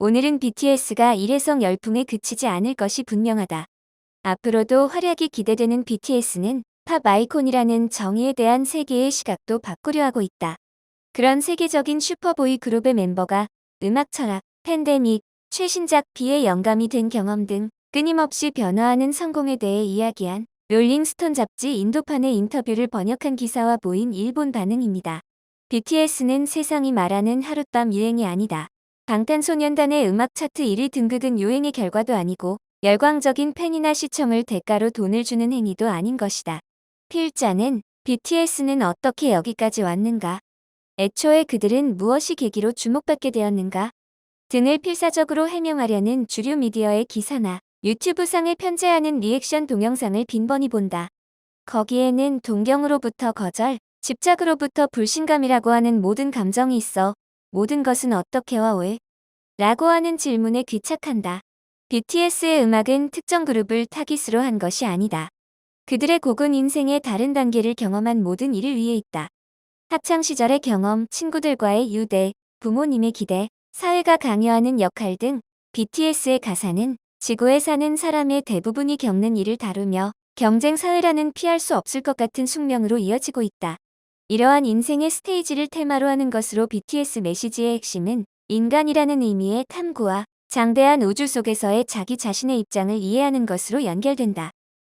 오늘은 BTS가 일회성 열풍에 그치지 않을 것이 분명하다. 앞으로도 활약이 기대되는 BTS는 팝 아이콘이라는 정의에 대한 세계의 시각도 바꾸려 하고 있다. 그런 세계적인 슈퍼보이 그룹의 멤버가 음악 철학, 팬데믹, 최신작 비의 영감이 된 경험 등 끊임없이 변화하는 성공에 대해 이야기한 롤링스톤 잡지 인도판의 인터뷰를 번역한 기사와 모인 일본 반응입니다. BTS는 세상이 말하는 하룻밤 유행이 아니다. 방탄소년단의 음악 차트 1위 등극은 유행의 결과도 아니고 열광적인 팬이나 시청을 대가로 돈을 주는 행위도 아닌 것이다. 필자는 BTS는 어떻게 여기까지 왔는가? 애초에 그들은 무엇이 계기로 주목받게 되었는가? 등을 필사적으로 해명하려는 주류 미디어의 기사나 유튜브상에 편재하는 리액션 동영상을 빈번히 본다. 거기에는 동경으로부터 거절, 집착으로부터 불신감이라고 하는 모든 감정이 있어 모든 것은 어떻게와 왜? 라고 하는 질문에 귀착한다. BTS의 음악은 특정 그룹을 타깃으로 한 것이 아니다. 그들의 곡은 인생의 다른 단계를 경험한 모든 이를 위해 있다. 학창시절의 경험, 친구들과의 유대, 부모님의 기대, 사회가 강요하는 역할 등 BTS의 가사는 지구에 사는 사람의 대부분이 겪는 일을 다루며 경쟁 사회라는 피할 수 없을 것 같은 숙명으로 이어지고 있다. 이러한 인생의 스테이지를 테마로 하는 것으로 BTS 메시지의 핵심은 인간이라는 의미의 탐구와 장대한 우주 속에서의 자기 자신의 입장을 이해하는 것으로 연결된다.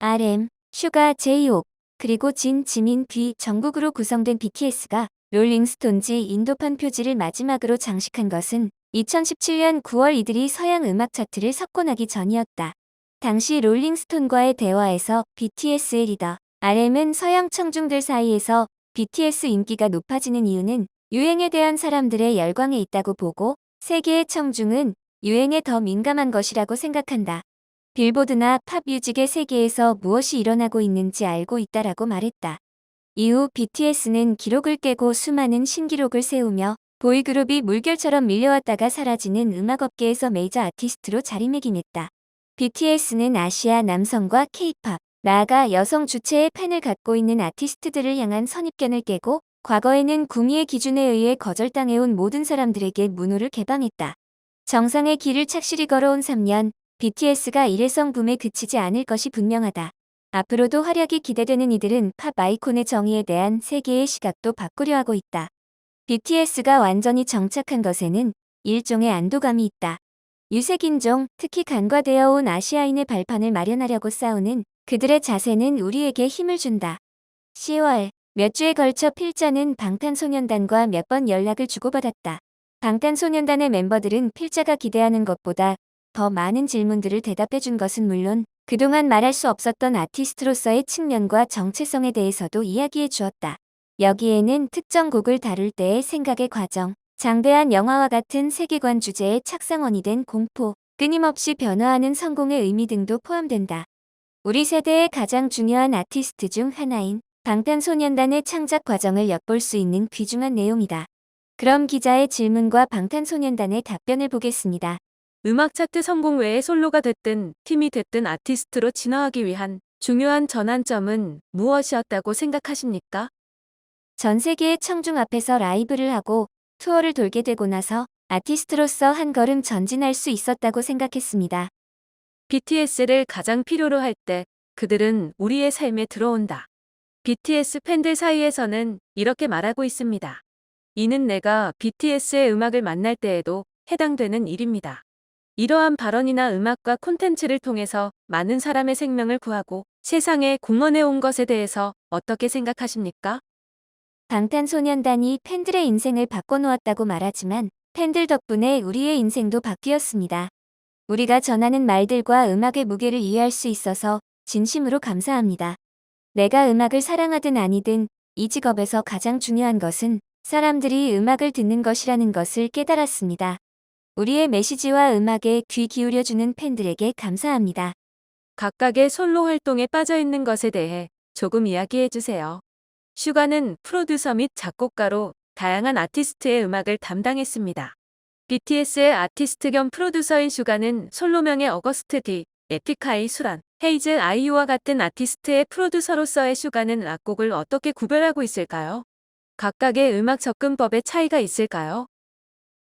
RM, 슈가, 제이홉, 그리고 진, 지민, 비 정국으로 구성된 BTS가 롤링스톤지 인도판 표지를 마지막으로 장식한 것은 2017년 9월 이들이 서양 음악 차트를 석권하기 전이었다. 당시 롤링스톤과의 대화에서 BTS의 리더 RM은 서양 청중들 사이에서 BTS 인기가 높아지는 이유는 유행에 대한 사람들의 열광에 있다고 보고 세계의 청중은 유행에 더 민감한 것이라고 생각한다. 빌보드나 팝 뮤직의 세계에서 무엇이 일어나고 있는지 알고 있다라고 말했다. 이후 BTS는 기록을 깨고 수많은 신기록을 세우며 보이그룹이 물결처럼 밀려왔다가 사라지는 음악업계에서 메이저 아티스트로 자리매김했다. BTS는 아시아 남성과 K-팝, 나아가 여성 주체의 팬을 갖고 있는 아티스트들을 향한 선입견을 깨고 과거에는 구미의 기준에 의해 거절당해온 모든 사람들에게 문호를 개방했다. 정상의 길을 착실히 걸어온 3년, BTS가 일회성 붐에 그치지 않을 것이 분명하다. 앞으로도 활약이 기대되는 이들은 팝 아이콘의 정의에 대한 세계의 시각도 바꾸려 하고 있다. BTS가 완전히 정착한 것에는 일종의 안도감이 있다. 유색인종, 특히 간과되어 온 아시아인의 발판을 마련하려고 싸우는 그들의 자세는 우리에게 힘을 준다. 10월, 몇 주에 걸쳐 필자는 방탄소년단과 몇 번 연락을 주고받았다. 방탄소년단의 멤버들은 필자가 기대하는 것보다 더 많은 질문들을 대답해준 것은 물론 그동안 말할 수 없었던 아티스트로서의 측면과 정체성에 대해서도 이야기해 주었다. 여기에는 특정 곡을 다룰 때의 생각의 과정, 장대한 영화와 같은 세계관 주제의 착상원이 된 공포, 끊임없이 변화하는 성공의 의미 등도 포함된다. 우리 세대의 가장 중요한 아티스트 중 하나인 방탄소년단의 창작 과정을 엿볼 수 있는 귀중한 내용이다. 그럼 기자의 질문과 방탄소년단의 답변을 보겠습니다. 음악 차트 성공 외에 솔로가 됐든 팀이 됐든 아티스트로 진화하기 위한 중요한 전환점은 무엇이었다고 생각하십니까? 전 세계의 청중 앞에서 라이브를 하고 투어를 돌게 되고 나서 아티스트로서 한 걸음 전진할 수 있었다고 생각했습니다. BTS를 가장 필요로 할 때 그들은 우리의 삶에 들어온다. BTS 팬들 사이에서는 이렇게 말하고 있습니다. 이는 내가 BTS의 음악을 만날 때에도 해당되는 일입니다. 이러한 발언이나 음악과 콘텐츠를 통해서 많은 사람의 생명을 구하고 세상에 공헌해 온 것에 대해서 어떻게 생각하십니까? 방탄소년단이 팬들의 인생을 바꿔놓았다고 말하지만 팬들 덕분에 우리의 인생도 바뀌었습니다. 우리가 전하는 말들과 음악의 무게를 이해할 수 있어서 진심으로 감사합니다. 내가 음악을 사랑하든 아니든 이 직업에서 가장 중요한 것은 사람들이 음악을 듣는 것이라는 것을 깨달았습니다. 우리의 메시지와 음악에 귀 기울여주는 팬들에게 감사합니다. 각각의 솔로 활동에 빠져 있는 것에 대해 조금 이야기해 주세요. 슈가는 프로듀서 및 작곡가로 다양한 아티스트의 음악을 담당했습니다. BTS의 아티스트 겸 프로듀서인 슈가는 솔로명의 어거스트 D, 에픽하이 수란, 헤이즈 아이유와 같은 아티스트의 프로듀서로서의 슈가는 악곡을 어떻게 구별하고 있을까요? 각각의 음악 접근법에 차이가 있을까요?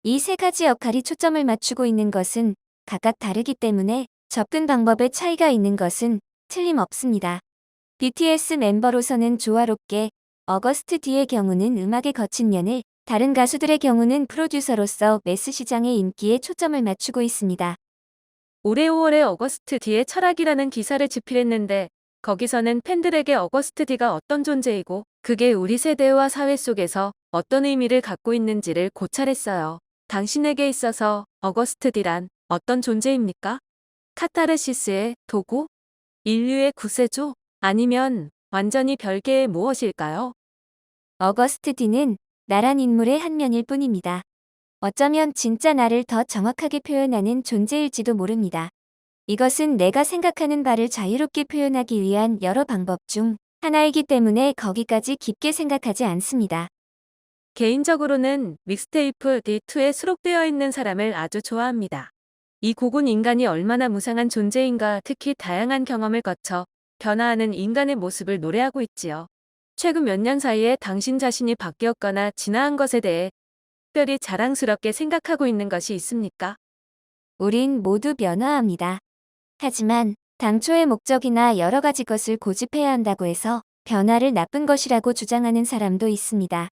이 세 가지 역할이 초점을 맞추고 있는 것은 각각 다르기 때문에 접근 방법에 차이가 있는 것은 틀림없습니다. BTS 멤버로서는 조화롭게 어거스트 D의 경우는 음악에 거친 면을, 다른 가수들의 경우는 프로듀서로서 매스 시장의 인기에 초점을 맞추고 있습니다. 올해 5월에 어거스트 D의 철학이라는 기사를 집필했는데 거기서는 팬들에게 어거스트 D가 어떤 존재이고 그게 우리 세대와 사회 속에서 어떤 의미를 갖고 있는지를 고찰했어요. 당신에게 있어서 어거스트 D란 어떤 존재입니까? 카타르시스의 도구? 인류의 구세주? 아니면 완전히 별개의 무엇일까요? 어거스트 D는 나란 인물의 한 면일 뿐입니다. 어쩌면 진짜 나를 더 정확하게 표현하는 존재일지도 모릅니다. 이것은 내가 생각하는 바를 자유롭게 표현하기 위한 여러 방법 중 하나이기 때문에 거기까지 깊게 생각하지 않습니다. 개인적으로는 믹스테이프 D2에 수록되어 있는 사람을 아주 좋아합니다. 이 곡은 인간이 얼마나 무상한 존재인가, 특히 다양한 경험을 거쳐 변화하는 인간의 모습을 노래하고 있지요. 최근 몇 년 사이에 당신 자신이 바뀌었거나 진화한 것에 대해 특별히 자랑스럽게 생각하고 있는 것이 있습니까? 우린 모두 변화합니다. 하지만 당초의 목적이나 여러 가지 것을 고집해야 한다고 해서 변화를 나쁜 것이라고 주장하는 사람도 있습니다.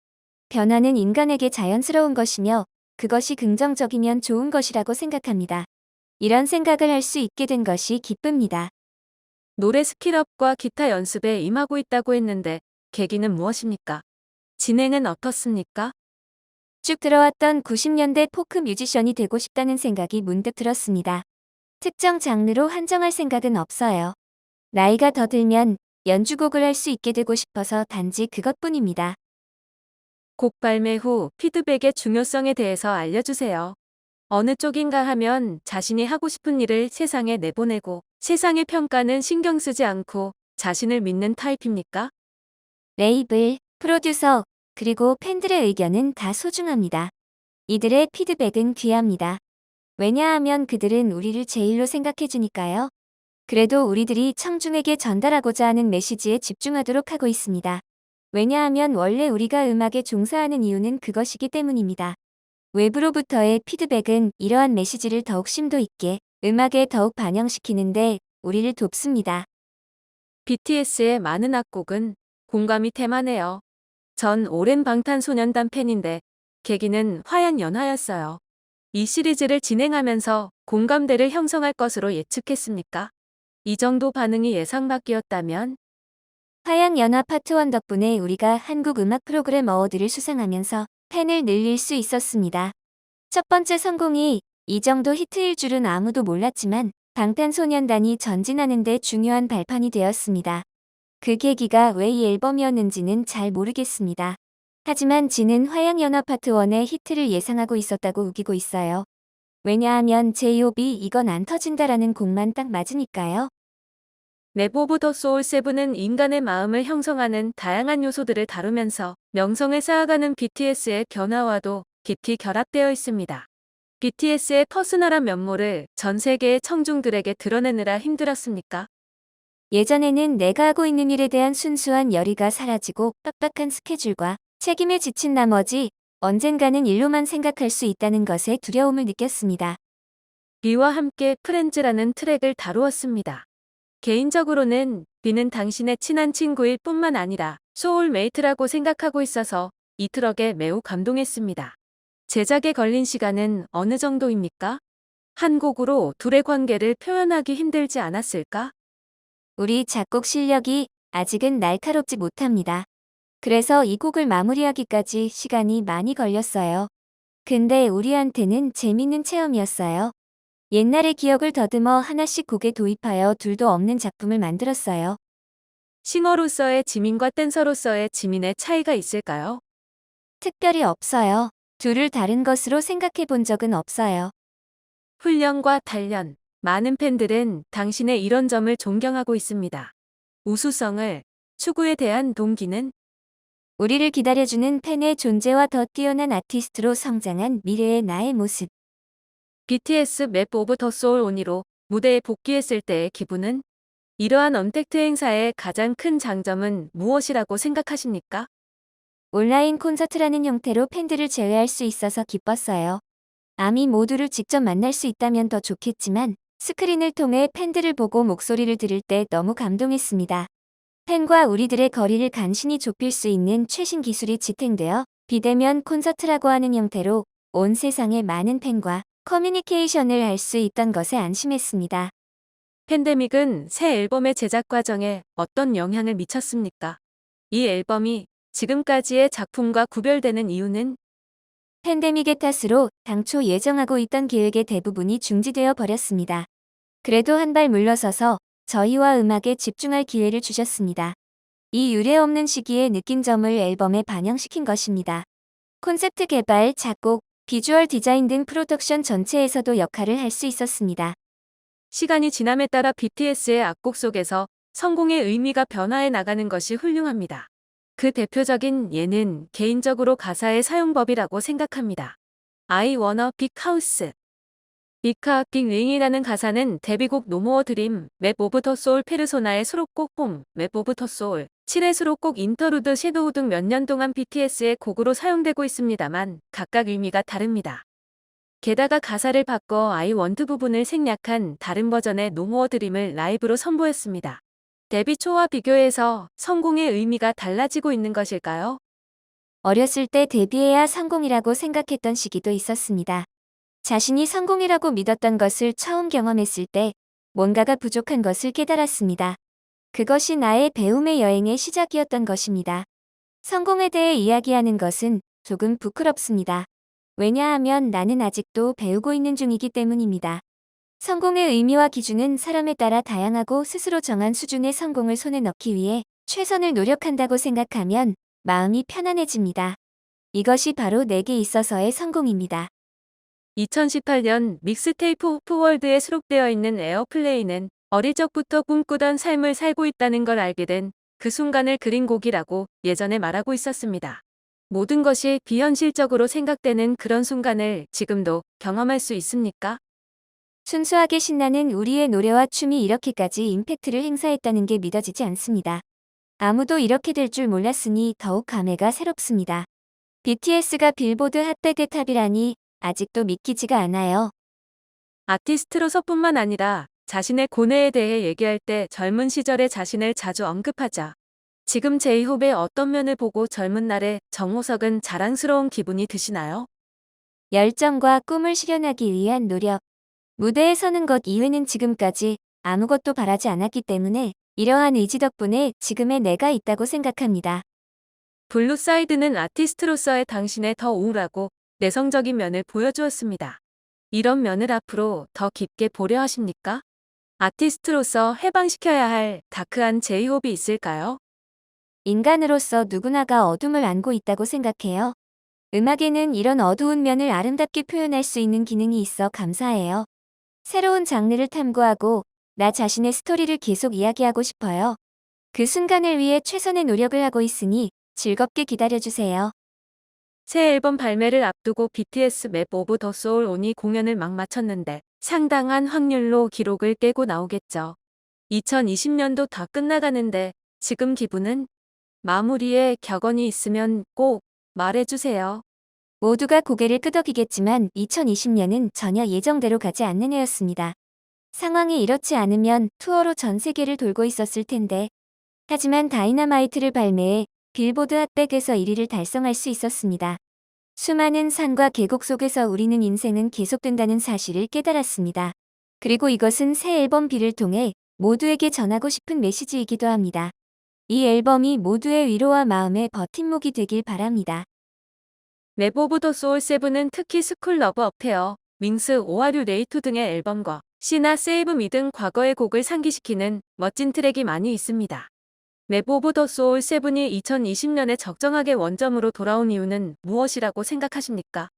변화는 인간에게 자연스러운 것이며 그것이 긍정적이면 좋은 것이라고 생각합니다. 이런 생각을 할 수 있게 된 것이 기쁩니다. 노래 스킬업과 기타 연습에 임하고 있다고 했는데 계기는 무엇입니까? 진행은 어떻습니까? 쭉 들어왔던 90년대 포크 뮤지션이 되고 싶다는 생각이 문득 들었습니다. 특정 장르로 한정할 생각은 없어요. 나이가 더 들면 연주곡을 할 수 있게 되고 싶어서 단지 그것뿐입니다. 곡 발매 후 피드백의 중요성에 대해서 알려주세요. 어느 쪽인가 하면 자신이 하고 싶은 일을 세상에 내보내고 세상의 평가는 신경 쓰지 않고 자신을 믿는 타입입니까? 레이블, 프로듀서, 그리고 팬들의 의견은 다 소중합니다. 이들의 피드백은 귀합니다. 왜냐하면 그들은 우리를 제일로 생각해주니까요. 그래도 우리들이 청중에게 전달하고자 하는 메시지에 집중하도록 하고 있습니다. 왜냐하면 원래 우리가 음악에 종사하는 이유는 그것이기 때문입니다. 외부로부터의 피드백은 이러한 메시지를 더욱 심도 있게 음악에 더욱 반영시키는데 우리를 돕습니다. BTS의 많은 악곡은 공감이 테마네요. 전 오랜 방탄소년단 팬인데 계기는 화양연화였어요. 이 시리즈를 진행하면서 공감대를 형성할 것으로 예측했습니까? 이 정도 반응이 예상 밖이었다면 화양연화 파트 1 덕분에 우리가 한국 음악 프로그램 어워드를 수상하면서 팬을 늘릴 수 있었습니다. 첫 번째 성공이 이 정도 히트일 줄은 아무도 몰랐지만 방탄소년단이 전진하는 데 중요한 발판이 되었습니다. 그 계기가 왜 이 앨범이었는지는 잘 모르겠습니다. 하지만 지는 화양연화 파트 1의 히트를 예상하고 있었다고 우기고 있어요. 왜냐하면 J.O.B 이건 안 터진다라는 곡만 딱 맞으니까요. 랩 오브 더 소울 7은 인간의 마음을 형성하는 다양한 요소들을 다루면서 명성을 쌓아가는 BTS의 변화와도 깊이 결합되어 있습니다. BTS의 퍼스널한 면모를 전 세계의 청중들에게 드러내느라 힘들었습니까? 예전에는 내가 하고 있는 일에 대한 순수한 열의가 사라지고 빡빡한 스케줄과 책임에 지친 나머지 언젠가는 일로만 생각할 수 있다는 것에 두려움을 느꼈습니다. 비와 함께 프렌즈라는 트랙을 다루었습니다. 개인적으로는 비는 당신의 친한 친구일 뿐만 아니라 소울메이트라고 생각하고 있어서 이 트럭에 매우 감동했습니다. 제작에 걸린 시간은 어느 정도입니까? 한 곡으로 둘의 관계를 표현하기 힘들지 않았을까? 우리 작곡 실력이 아직은 날카롭지 못합니다. 그래서 이 곡을 마무리하기까지 시간이 많이 걸렸어요. 근데 우리한테는 재밌는 체험이었어요. 옛날의 기억을 더듬어 하나씩 곡에 도입하여 둘도 없는 작품을 만들었어요. 싱어로서의 지민과 댄서로서의 지민의 차이가 있을까요? 특별히 없어요. 둘을 다른 것으로 생각해 본 적은 없어요. 훈련과 단련. 많은 팬들은 당신의 이런 점을 존경하고 있습니다. 우수성을, 추구에 대한 동기는 우리를 기다려주는 팬의 존재와 더 뛰어난 아티스트로 성장한 미래의 나의 모습. BTS 맵 오브 더 소울 온이로 무대에 복귀했을 때의 기분은? 이러한 언택트 행사의 가장 큰 장점은 무엇이라고 생각하십니까? 온라인 콘서트라는 형태로 팬들을 제외할 수 있어서 기뻤어요. 아미 모두를 직접 만날 수 있다면 더 좋겠지만 스크린을 통해 팬들을 보고 목소리를 들을 때 너무 감동했습니다. 팬과 우리들의 거리를 간신히 좁힐 수 있는 최신 기술이 지탱되어 비대면 콘서트라고 하는 형태로 온 세상의 많은 팬과 커뮤니케이션을 할 수 있던 것에 안심했습니다. 팬데믹은 새 앨범의 제작 과정에 어떤 영향을 미쳤습니까? 이 앨범이 지금까지의 작품과 구별되는 이유는? 팬데믹의 탓으로 당초 예정하고 있던 계획의 대부분이 중지되어 버렸습니다. 그래도 한 발 물러서서 저희와 음악에 집중할 기회를 주셨습니다. 이 유례없는 시기에 느낀 점을 앨범에 반영시킨 것입니다. 콘셉트 개발, 작곡, 비주얼 디자인 등 프로덕션 전체에서도 역할을 할 수 있었습니다. 시간이 지남에 따라 BTS의 악곡 속에서 성공의 의미가 변화해 나가는 것이 훌륭합니다. 그 대표적인 예는 개인적으로 가사의 사용법이라고 생각합니다. I wanna big house. 빅카 빅링이라는 가사는 데뷔곡 No More Dream, 맵 오브 더 소울 페르소나의 수록곡 홈, 맵 오브 더 소울, 7의 수록곡 인터루드 섀도우 등 몇 년 동안 BTS의 곡으로 사용되고 있습니다만 각각 의미가 다릅니다. 게다가 가사를 바꿔 I want 부분을 생략한 다른 버전의 No More Dream을 라이브로 선보였습니다. 데뷔 초와 비교해서 성공의 의미가 달라지고 있는 것일까요? 어렸을 때 데뷔해야 성공이라고 생각했던 시기도 있었습니다. 자신이 성공이라고 믿었던 것을 처음 경험했을 때 뭔가가 부족한 것을 깨달았습니다. 그것이 나의 배움의 여행의 시작이었던 것입니다. 성공에 대해 이야기하는 것은 조금 부끄럽습니다. 왜냐하면 나는 아직도 배우고 있는 중이기 때문입니다. 성공의 의미와 기준은 사람에 따라 다양하고 스스로 정한 수준의 성공을 손에 넣기 위해 최선을 노력한다고 생각하면 마음이 편안해집니다. 이것이 바로 내게 있어서의 성공입니다. 2018년 믹스테이프 오프월드에 수록되어 있는 에어플레이는 어릴 적부터 꿈꾸던 삶을 살고 있다는 걸 알게 된 그 순간을 그린 곡이라고 예전에 말하고 있었습니다. 모든 것이 비현실적으로 생각되는 그런 순간을 지금도 경험할 수 있습니까? 순수하게 신나는 우리의 노래와 춤이 이렇게까지 임팩트를 행사했다는 게 믿어지지 않습니다. 아무도 이렇게 될 줄 몰랐으니 더욱 감회가 새롭습니다. BTS가 빌보드 핫백의 탑이라니 아직도 믿기지가 않아요. 아티스트로서뿐만 아니라 자신의 고뇌에 대해 얘기할 때 젊은 시절의 자신을 자주 언급하자. 지금 제이홉의 어떤 면을 보고 젊은 날의 정호석은 자랑스러운 기분이 드시나요? 열정과 꿈을 실현하기 위한 노력. 무대에 서는 것 이외는 지금까지 아무것도 바라지 않았기 때문에 이러한 의지 덕분에 지금의 내가 있다고 생각합니다. 블루사이드는 아티스트로서의 당신의 더 우울하고 내성적인 면을 보여주었습니다. 이런 면을 앞으로 더 깊게 보려 하십니까? 아티스트로서 해방시켜야 할 다크한 제이홉이 있을까요? 인간으로서 누구나가 어둠을 안고 있다고 생각해요. 음악에는 이런 어두운 면을 아름답게 표현할 수 있는 기능이 있어 감사해요. 새로운 장르를 탐구하고 나 자신의 스토리를 계속 이야기하고 싶어요. 그 순간을 위해 최선의 노력을 하고 있으니 즐겁게 기다려주세요. 새 앨범 발매를 앞두고 BTS 맵 오브 더 소울 온이 공연을 막 마쳤는데 상당한 확률로 기록을 깨고 나오겠죠. 2020년도 다 끝나가는데 지금 기분은? 마무리에 격언이 있으면 꼭 말해주세요. 모두가 고개를 끄덕이겠지만 2020년은 전혀 예정대로 가지 않는 해였습니다. 상황이 이렇지 않으면 투어로 전 세계를 돌고 있었을 텐데. 하지만 다이너마이트를 발매해 빌보드 핫백에서 1위를 달성할 수 있었습니다. 수많은 산과 계곡 속에서 우리는 인생은 계속된다는 사실을 깨달았습니다. 그리고 이것은 새 앨범 B를 통해 모두에게 전하고 싶은 메시지이기도 합니다. 이 앨범이 모두의 위로와 마음의 버팀목이 되길 바랍니다. 맵 오브 더 소울 7은 특히 스쿨 러브 어페어, 윙스 오아류 레이투 등의 앨범과 시나 세이브 미 등 과거의 곡을 상기시키는 멋진 트랙이 많이 있습니다. 맵 오브 더 소울 7이 2020년에 적정하게 원점으로 돌아온 이유는 무엇이라고 생각하십니까?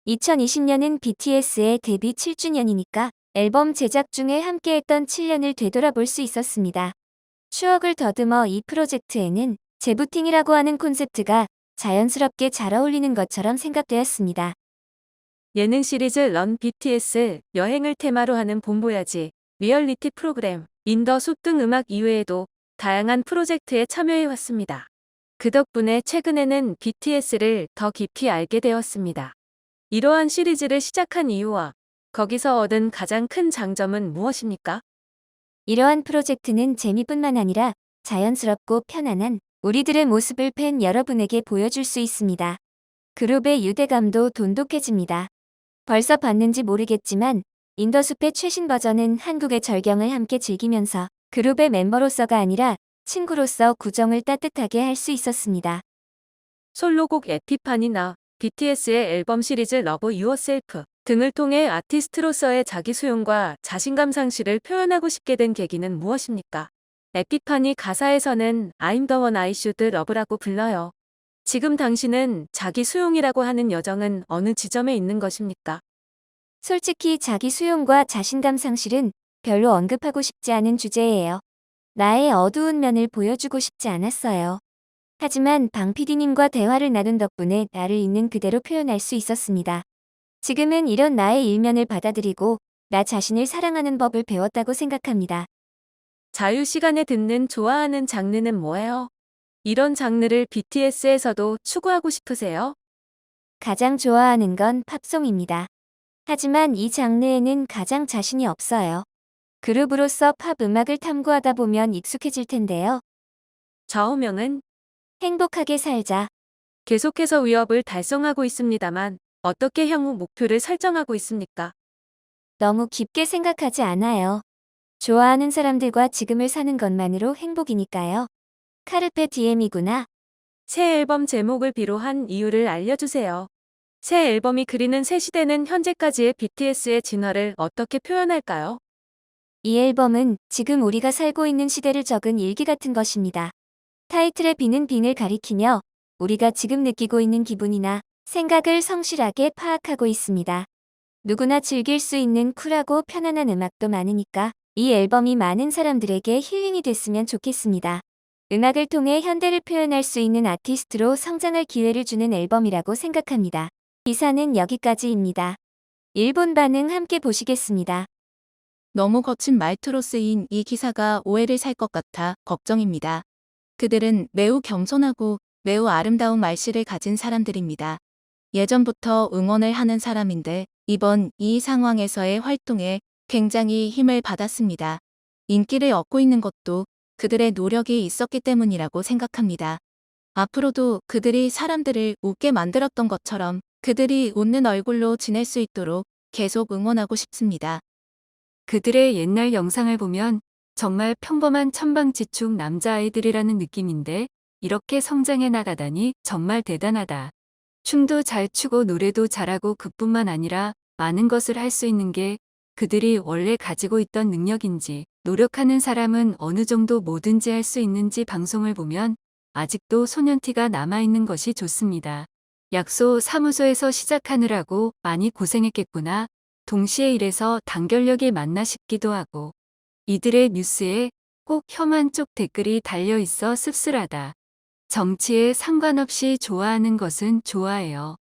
2020년은 BTS의 데뷔 7주년이니까 앨범 제작 중에 함께했던 7년을 되돌아볼 수 있었습니다. 추억을 더듬어 이 프로젝트에는 재부팅이라고 하는 콘셉트가 자연스럽게 잘 어울리는 것처럼 생각되었습니다. 예능 시리즈 런 BTS 여행을 테마로 하는 봄보야지, 리얼리티 프로그램, 인더 숲 등 음악 이외에도 다양한 프로젝트에 참여해 왔습니다. 그 덕분에 최근에는 BTS를 더 깊이 알게 되었습니다. 이러한 시리즈를 시작한 이유와 거기서 얻은 가장 큰 장점은 무엇입니까? 이러한 프로젝트는 재미뿐만 아니라 자연스럽고 편안한 우리들의 모습을 팬 여러분에게 보여줄 수 있습니다. 그룹의 유대감도 돈독해집니다. 벌써 봤는지 모르겠지만 인더숲의 최신 버전은 한국의 절경을 함께 즐기면서 그룹의 멤버로서가 아니라 친구로서 구정을 따뜻하게 할 수 있었습니다. 솔로곡 에피판이나 BTS의 앨범 시리즈 러브 유어셀프 등을 통해 아티스트로서의 자기 수용과 자신감 상실을 표현하고 싶게 된 계기는 무엇입니까? 에피판이 가사에서는 I'm the one I should love라고 불러요. 지금 당신은 자기 수용이라고 하는 여정은 어느 지점에 있는 것입니까? 솔직히 자기 수용과 자신감 상실은 별로 언급하고 싶지 않은 주제예요. 나의 어두운 면을 보여주고 싶지 않았어요. 하지만 방 PD님과 대화를 나눈 덕분에 나를 있는 그대로 표현할 수 있었습니다. 지금은 이런 나의 일면을 받아들이고 나 자신을 사랑하는 법을 배웠다고 생각합니다. 자유 시간에 듣는 좋아하는 장르는 뭐예요? 이런 장르를 BTS에서도 추구하고 싶으세요? 가장 좋아하는 건 팝송입니다. 하지만 이 장르에는 가장 자신이 없어요. 그룹으로서 팝 음악을 탐구하다 보면 익숙해질 텐데요. 좌우명은 행복하게 살자. 계속해서 위협을 달성하고 있습니다만 어떻게 향후 목표를 설정하고 있습니까? 너무 깊게 생각하지 않아요. 좋아하는 사람들과 지금을 사는 것만으로 행복이니까요. 카르페 디엠이구나. 새 앨범 제목을 비로한 이유를 알려주세요. 새 앨범이 그리는 새 시대는 현재까지의 BTS의 진화를 어떻게 표현할까요? 이 앨범은 지금 우리가 살고 있는 시대를 적은 일기 같은 것입니다. 타이틀의 비는 빈을 가리키며 우리가 지금 느끼고 있는 기분이나 생각을 성실하게 파악하고 있습니다. 누구나 즐길 수 있는 쿨하고 편안한 음악도 많으니까 이 앨범이 많은 사람들에게 힐링이 됐으면 좋겠습니다. 음악을 통해 현대를 표현할 수 있는 아티스트로 성장할 기회를 주는 앨범이라고 생각합니다. 기사는 여기까지입니다. 일본 반응 함께 보시겠습니다. 너무 거친 말투로 쓰인 이 기사가 오해를 살 것 같아 걱정입니다. 그들은 매우 겸손하고 매우 아름다운 말씨를 가진 사람들입니다. 예전부터 응원을 하는 사람인데 이번 이 상황에서의 활동에 굉장히 힘을 받았습니다. 인기를 얻고 있는 것도 그들의 노력이 있었기 때문이라고 생각합니다. 앞으로도 그들이 사람들을 웃게 만들었던 것처럼 그들이 웃는 얼굴로 지낼 수 있도록 계속 응원하고 싶습니다. 그들의 옛날 영상을 보면 정말 평범한 천방지축 남자아이들이라는 느낌인데 이렇게 성장해 나가다니 정말 대단하다. 춤도 잘 추고 노래도 잘하고 그뿐만 아니라 많은 것을 할 수 있는 게 그들이 원래 가지고 있던 능력인지 노력하는 사람은 어느 정도 뭐든지 할 수 있는지 방송을 보면 아직도 소년티가 남아있는 것이 좋습니다. 약소 사무소에서 시작하느라고 많이 고생했겠구나. 동시에 일해서 단결력이 맞나 싶기도 하고 이들의 뉴스에 꼭 혐한 쪽 댓글이 달려 있어 씁쓸하다. 정치에 상관없이 좋아하는 것은 좋아해요.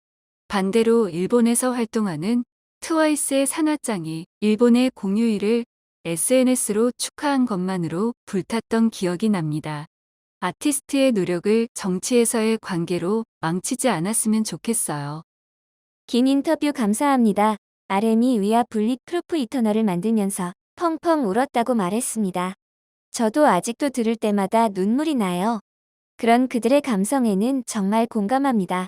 반대로 일본에서 활동하는 트와이스의 산화짱이 일본의 공휴일을 SNS로 축하한 것만으로 불탔던 기억이 납니다. 아티스트의 노력을 정치에서의 관계로 망치지 않았으면 좋겠어요. 긴 인터뷰 감사합니다. RM이 위아 블릿 프루프 이터널을 만들면서 펑펑 울었다고 말했습니다. 저도 아직도 들을 때마다 눈물이 나요. 그런 그들의 감성에는 정말 공감합니다.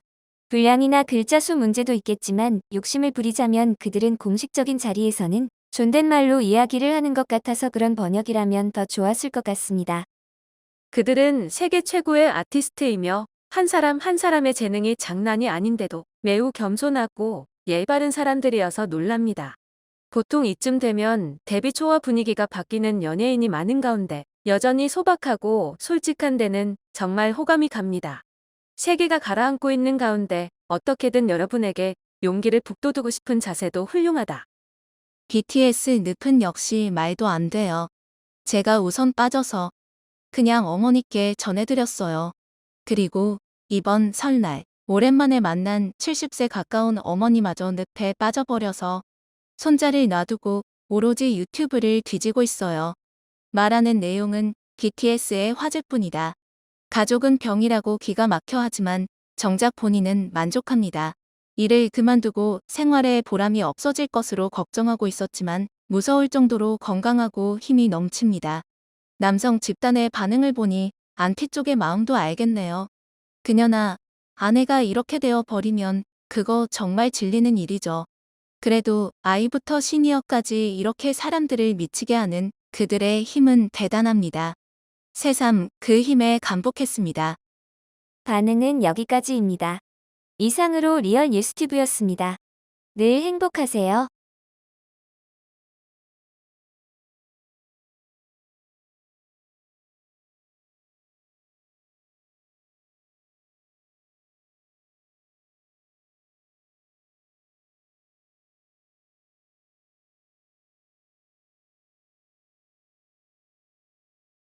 분량이나 글자 수 문제도 있겠지만 욕심을 부리자면 그들은 공식적인 자리에서는 존댓말로 이야기를 하는 것 같아서 그런 번역이라면 더 좋았을 것 같습니다. 그들은 세계 최고의 아티스트이며 한 사람 한 사람의 재능이 장난이 아닌데도 매우 겸손하고 예의 바른 사람들이어서 놀랍니다. 보통 이쯤 되면 데뷔 초와 분위기가 바뀌는 연예인이 많은 가운데 여전히 소박하고 솔직한 데는 정말 호감이 갑니다. 세계가 가라앉고 있는 가운데 어떻게든 여러분에게 용기를 북돋우고 싶은 자세도 훌륭하다. BTS 늪은 역시 말도 안 돼요. 제가 우선 빠져서 그냥 어머니께 전해드렸어요. 그리고 이번 설날 오랜만에 만난 70세 가까운 어머니마저 늪에 빠져버려서 손자를 놔두고 오로지 유튜브를 뒤지고 있어요. 말하는 내용은 BTS의 화제뿐이다. 가족은 병이라고 기가 막혀 하지만 정작 본인은 만족합니다. 일을 그만두고 생활에 보람이 없어질 것으로 걱정하고 있었지만 무서울 정도로 건강하고 힘이 넘칩니다. 남성 집단의 반응을 보니 안티 쪽의 마음도 알겠네요. 그녀나 아내가 이렇게 되어 버리면 그거 정말 질리는 일이죠. 그래도 아이부터 시니어까지 이렇게 사람들을 미치게 하는 그들의 힘은 대단합니다. 새삼 그 힘에 감복했습니다. 반응은 여기까지입니다. 이상으로 리얼 뉴스튜브였습니다. 늘 행복하세요.